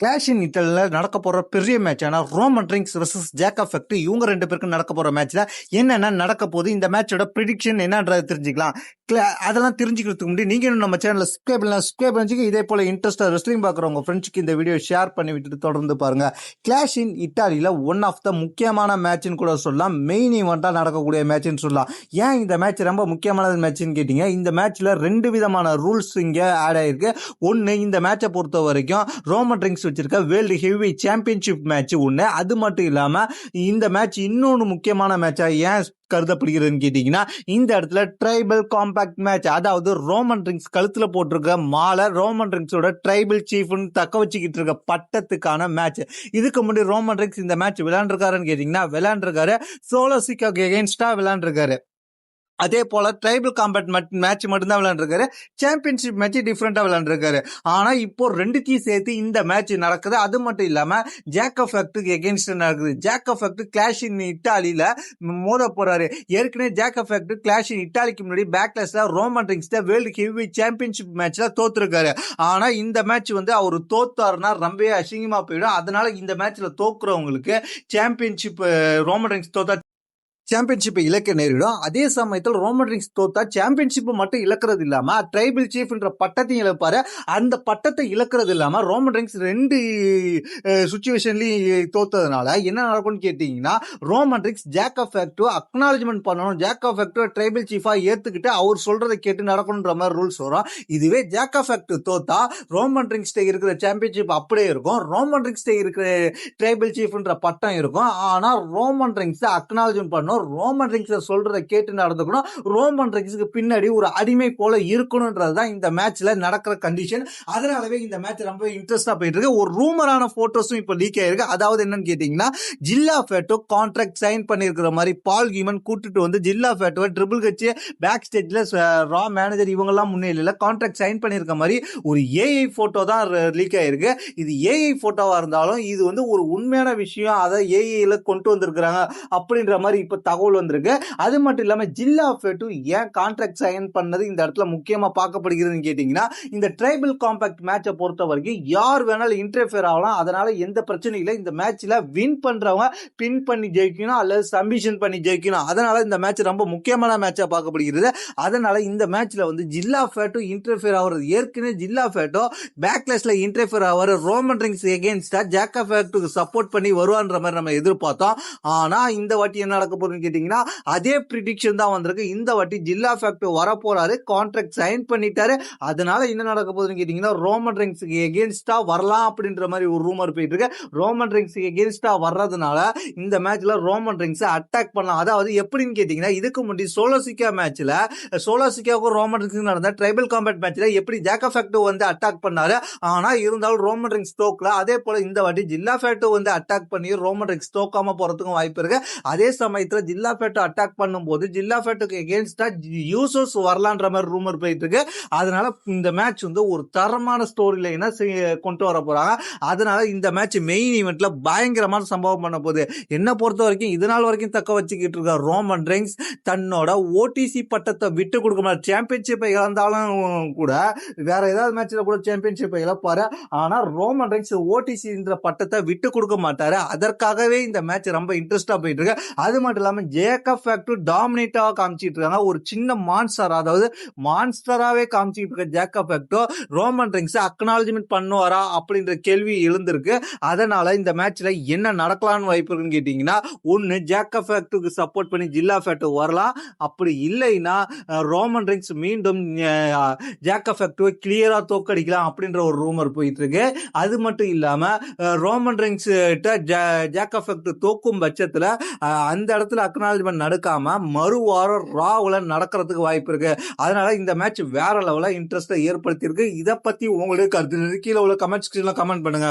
Clash இன் இட்டலில நடக்க போற பெரிய மேட்ச் ஆனா ரோமன் ரிங்ஸ் வெர்சஸ் ஜேக்கப் ஃபெக்ட் இவங்க ரெண்டு பேருக்கும் நடக்க போற மேட்ச்ல என்னென்ன நடக்க போகுது, இந்த மேட்சோட ப்ரிடிக்ஷன் என்னன்றதை தெரிஞ்சுக்கலாம். அதெல்லாம் தெரிஞ்சுக்கிறதுக்கு முன்னாடி நீங்க நம்ம சேனல் சப்ஸ்கிரைப் பண்ணிச்சு இதே போல இன்ட்ரெஸ்டா ரெஸ்லிங் பாக்குறவங்க ஃப்ரெண்ட்ஸ்க்கு இந்த வீடியோ ஷேர் பண்ணி விட்டுட்டு தொடர்ந்து பாருங்க. கிளாஷ் இன் இட்டாலியில ஒன் ஆஃப் த முக்கியமான மேட்ச்னு கூட சொல்லலாம், மெயின் ஈவெண்டா நடக்கக்கூடிய மேட்ச்னு சொல்லலாம். ஏன் இந்த மேட்ச் ரொம்ப முக்கியமான மேட்ச்னு கேட்டீங்க, இந்த மேட்ச்ல ரெண்டு விதமான ரூல்ஸ் இங்க ஆட் ஆயிருக்கு. ஒன்னு, இந்த மேட்சை பொறுத்த வரைக்கும் ரோமன் ரிங்ஸ் வச்சிருக்க வேர்ல்டு ஹெவி சாம்பியன்ஷிப் மேட்ச் ஒன்று. அது மட்டும் இல்லாம இந்த மேட்ச் இன்னொன்று முக்கியமான மேட்சா ஏன் கருதப்படுகிறதுன்னு கேட்டீங்கன்னா, இந்த இடத்துல ட்ரைபல் காம்பாக்ட் மேட்ச், அதாவது ரோமன் ரிங்ஸ் கழுத்துல போட்டிருக்க மாலை ரோமன் ரிங்ஸோட ட்ரைபல் சீஃப்னு தக்க வச்சுக்கிட்டு இருக்க பட்டத்துக்கான மேட்ச். இதுக்கு முன்னாடி ரோமன் ரிங்ஸ் இந்த மேட்ச் விளையாண்டுருக்காருன்னு கேட்டீங்கன்னா விளையாண்டுருக்காரு, சோலோ சிக்காக்கு எகென்ஸ்டா விளையாண்டுருக்காரு. அதே போல ட்ரைபல் காம்பேட் மேட்ச் மட்டும்தான் விளையாண்டுருக்காரு, சாம்பியன்ஷிப் மேட்ச் டிஃப்ரெண்டா விளையாண்டுருக்காரு. ஆனா இப்போ ரெண்டுத்தையும் சேர்த்து இந்த மேட்ச் நடக்குது. அது மட்டும் இல்லாம ஜேக்கப் ஃபெக்ட்டுக்கு எகென்ஸ்ட் நடக்குது. ஜேக்கப் ஃபெக்ட் கிளாஷ் இன் இட்டாலியில மோத போறாரு. ஏற்கனவே ஜேக்கப் ஃபெக்ட் கிளாஷ் இன் இட்டாலிக்கு முன்னாடி பேக்லஸ்ல Roman Reigns world heavy championship மேட்ச்ல தோத்துருக்காரு. ஆனா இந்த மேட்ச் அவர் தோத்தாருன்னா ரொம்பவே அசிங்கமா போயிடும். அதனால இந்த மேட்ச்ல தோக்குறவங்களுக்கு சாம்பியன்ஷிப் ரோமன் ரிங்ஸ் தோத்தா சாம்பியன்ஷிப்பை இழக்க நேரிடும். அதே சமயத்தில் ரோமன் ரிங்ஸ் தோத்தா சாம்பியன்ஷிப் மட்டும் இழக்கிறது இல்லாம ட்ரைபிள் சீஃப் என்ற பட்டத்தையும் இழப்பாரு. அந்த பட்டத்தை இழக்கிறது இல்லாம ரோமன் ரிங்ஸ் ரெண்டு சுச்சுவேஷன்லயும் தோத்ததுனால என்ன நடக்கும்னு கேட்டீங்கன்னா, ரோமன் ரிங்ஸ் ஜேக்கப் ஃபெக்ட் அக்னாலஜ்மெண்ட் பண்ணணும், ஜேக்கப் ஃபெக்ட் ட்ரைபிள் சீஃபா ஏத்துக்கிட்டு அவர் சொல்றதை கேட்டு நடக்கணுன்ற மாதிரி ரூல்ஸ் வரும். இதுவே ஜேக்கப் ஃபெக்ட் தோத்தா ரோமன் ரிங்ஸ் இருக்கிற சாம்பியன்ஷிப் அப்படியே இருக்கும், ரோமன் ரிங்ஸ் இருக்கிற ட்ரைபிள் சீஃப்ன்ற பட்டம் இருக்கும். ஆனா ரோமன் ரிங்ஸ் அக்னாலஜ்மெண்ட் பண்ணணும், ரோமன் ரிங்ஸ் சொல்றதை கேட்டு நடந்துக்கணும், ரோமன் ரிங்ஸ்க்கு பின்னாடி ஒரு அடிமை போல இருக்கணும்ன்றதுதான் இந்த மேட்ச்ல நடக்கிற கண்டிஷன். அதனாலவே இந்த மேட்ச் ரொம்ப இன்ட்ரெஸ்டா போயிட்டு இருக்கு. ஒரு ரூமரான போட்டோஸும் இப்ப லீக் ஆயிருக்கு. அதாவது என்னன்னு கேட்டீங்கன்னா, ஜில்லா ஃபேட்டோ கான்ட்ராக்ட் சைன் பண்ணிருக்கிற மாதிரி பால் ஹீமன் கூட்டிட்டு வந்து ஜில்லா ஃபேட்டோவை ட்ரிபிள் கட்சி பேக் ஸ்டேஜ்ல ரா மேனேஜர் இவங்க எல்லாம் முன்னிலையில கான்ட்ராக்ட் சைன் பண்ணிருக்க மாதிரி ஒரு ஏஐ போட்டோ தான் லீக் ஆயிருக்கு. இது ஏஐ போட்டோவா இருந்தாலும் இது ஒரு உண்மையான விஷயம், அதை ஏஐல கொண்டு வந்திருக்கிறாங்க அப்படின்ற மாதிரி இப்ப தகவல் வந்திருக்கு. அது மட்டும் இல்லாம ஜில்லா ஃபேட்டு ஏன் கான்ட்ராக்ட் சைன் பண்ணது இந்த இடத்துல முக்கியமா பார்க்கப்படுகிறதுன்னு கேட்டீங்கன்னா, இந்த ட்ரைபல் காம்பாக்ட் மேட்சை பொறுத்த வரைக்கும் யார் வேணாலும் இன்டர்ஃபியர் ஆகலாம். அதனால எந்த பிரச்சனையும் இல்லை. இந்த மேட்ச்ல வின் பண்றவங்க பின் பண்ணி ஜெயிக்கணும் அல்லது சம்பிஷன் பண்ணி ஜெயிக்கணும். அதனால இந்த மேட்ச் ரொம்ப முக்கியமான மேட்சா பார்க்கப்படுகிறது. அதனால இந்த மேட்ச்ல ஜில்லா ஃபேட்டோ இன்டர்ஃபியர் ஆகிறது. ஏற்கனவே ஜில்லா ஃபேட்டோ பேக்லெஸ்ல இன்டர்ஃபியர் ஆவாரு, ரோமன் ரிங்ஸ் எகென்ஸ்டா ஜேக்கப் ஃபேக்டுக்கு சப்போர்ட் பண்ணி வருவான்ற மாதிரி நம்ம எதிர்பார்த்தோம். ஆனா இந்த வாட்டி என்ன நடக்க போகுது கேட்டீங்கன்னா, அதே ப்ரிடிக்ஷன் தான் வந்திருக்கு. இந்த வாட்டி ஜில்லா ஃபேக்ட் வர போறாரு, கான்ட்ராக்ட் சைன் பண்ணிட்டாரு. அதனால என்ன நடக்க போகுதுன்னு கேட்டீங்கன்னா, ரோமன் ரிங்ஸ்க்கு எகென்ஸ்டா வரலாம் அப்படின்ற மாதிரி ஒரு ரூமர் போயிட்டு இருக்கு. ரோமன் ரிங்ஸ்க்கு எகென்ஸ்டா வர்றதுனால இந்த மேட்ச்ல ரோமன் ரிங்ஸ் அட்டாக் பண்ணலாம். அதாவது எப்படின்னு கேட்டீங்கன்னா, இதுக்கு முன்னாடி சோலோசிக்கா மேட்ச்ல சோலோசிக்காவுக்கும் ரோமன் ரிங்ஸ் நடந்த ட்ரைபல் காம்பேட் மேட்ச்ல எப்படி ஜேக்கப் ஃபேக்ட் அட்டாக் பண்ணாரு. ஆனா இருந்தாலும் ரோமன் ரிங்ஸ் தோக்கல. அதே போல இந்த வாட்டி ஜில்லா ஃபேக்ட் அட்டாக் பண்ணி ரோமன் ரிங்ஸ் தோக்காம போறதுக்கும் வாய்ப்பு இருக்கு. அதே சமயத்துல ஜில்லா ஃபேட்டோ அட்டாக் பண்ணும்போது ஜில்லா ஃபேட்டோக்கு எகென்ஸ்டா யூசர்ஸ் வரலான்ற மாதிரி ரூமர் போயிட்டு இருக்கு. அதனால இந்த மேட்ச் ஒரு தரமான ஸ்டோரி லைனா கொண்டு வர போறாங்க. அதனால இந்த மேட்ச் மெயின் ஈவென்ட்ல பயங்கரமான சம்பவம் பண்ண போகுது. என்ன பொறுத்த வரைக்கும் இது நாள் வரைக்கும் தக்க வச்சுக்கிட்டு இருக்க ரோமன் ரிங்ஸ் தன்னோட ஓடிசி பட்டத்தை விட்டு கொடுக்க மாட்டார். சாம்பியன்ஷிப்பை இழந்தாலும் கூட வேற ஏதாவது மேட்ச்ல கூட சாம்பியன்ஷிப்பை இழப்பாரு. ஆனா ரோமன் ரிங்ஸ் ஓடிசின்ற பட்டத்தை விட்டு கொடுக்க மாட்டாரு. அதற்காகவே இந்த மேட்ச் ரொம்ப இன்ட்ரெஸ்டா போயிட்டு இருக்கு. அது மட்டும் இல்லாம ஜேக்கப் ஃபேக்ட் டாமினேட்டாவா காமிச்சிட்டு இருக்காங்க. ஒரு சின்ன மான்ஸ்டர், அதாவது மான்ஸ்டராவே காமிச்சிட்டு இருக்க Jacob Fatu Roman Reigns acknowledgement பண்ணுவாரா அப்படின்ற கேள்வி எழுந்திருக்கு. அதனால இந்த மேட்ச்ல என்ன நடக்கலாம்னு வாய்ப்பு இருக்குன்னு கேட்டீங்கன்னா, ஒன்னு ஜேக்கப் ஃபேக்டுக்கு சப்போர்ட் பண்ணி ஜில்லா ஃபேக்ட் வரலாம். அப்படி இல்லைன்னா ரோமன் ரிங்ஸ் மீண்டும் ஜேக்கப் ஃபேக்டுவை கிளியரா தோக்கடிக்கலாம் அப்படின்ற ஒரு ரூமர் போயிட்டு இருக்கு. அது மட்டும் இல்லாம ரோமன் ரிங்ஸ் ஜேக்கப் ஃபேக்ட் தோக்கும் பட்சத்துல அந்த இடத்துல அக்னாலஜ்மெண்ட் நடக்காம மறுவாரம் ராவுல நடக்கிறதுக்கு வாய்ப்பு இருக்கு. அதனால இந்த மேட்ச் வேற லெவல இன்ட்ரெஸ்டை ஏற்படுத்தி இருக்கு. இதை பத்தி உங்களுக்கு கருத்து கீழே உள்ள கமெண்ட் செக்ஷன்ல கமெண்ட் பண்ணுங்க.